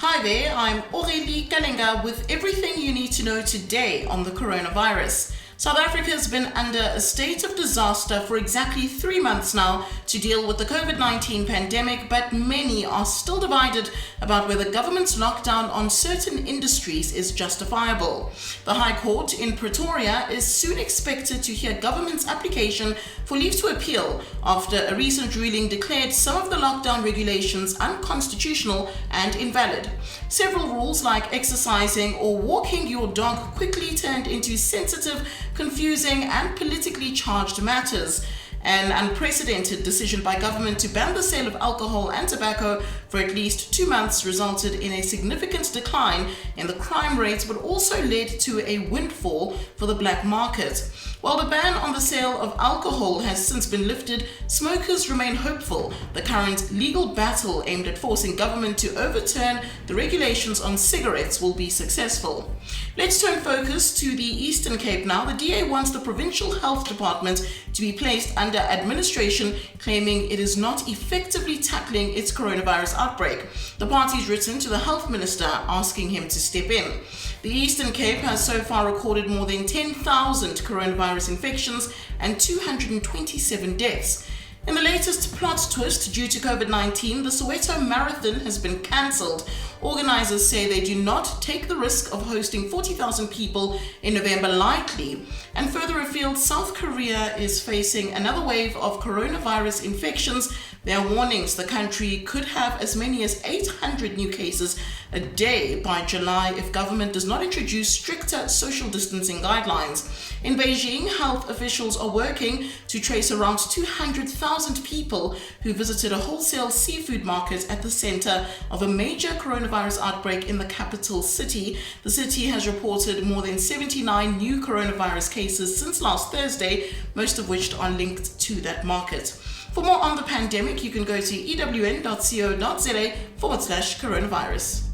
Hi there, I'm Aurélie Kalenga with everything you need to know today on the coronavirus. South Africa has been under a state of disaster for exactly 3 months now to deal with the COVID-19 pandemic, but many are still divided about whether government's lockdown on certain industries is justifiable. The High Court in Pretoria is soon expected to hear government's application for leave to appeal after a recent ruling declared some of the lockdown regulations unconstitutional and invalid. Several rules like exercising or walking your dog quickly turned into sensitive, confusing and politically charged matters. An unprecedented decision by government to ban the sale of alcohol and tobacco for at least 2 months resulted in a significant decline in the crime rates, but also led to a windfall for the black market. While the ban on the sale of alcohol has since been lifted, smokers remain hopeful the current legal battle aimed at forcing government to overturn the regulations on cigarettes will be successful. Let's turn focus to the Eastern Cape now. The DA wants the Provincial Health Department to be placed under administration, claiming it is not effectively tackling its coronavirus outbreak. The party's written to the Health Minister asking him to step in. The Eastern Cape has so far recorded more than 10,000 coronavirus infections and 227 deaths. In the latest plot twist due to COVID-19, the Soweto Marathon has been cancelled. Organizers say they do not take the risk of hosting 40,000 people in November lightly. And further afield, South Korea is facing another wave of coronavirus infections. There are warnings the country could have as many as 800 new cases a day by July if government does not introduce stricter social distancing guidelines. In Beijing, health officials are working to trace around 200,000 people who visited a wholesale seafood market at the center of a major coronavirus outbreak in the capital city. The city has reported more than 79 new coronavirus cases since last Thursday, most of which are linked to that market. For more on the pandemic, you can go to ewn.co.za/coronavirus.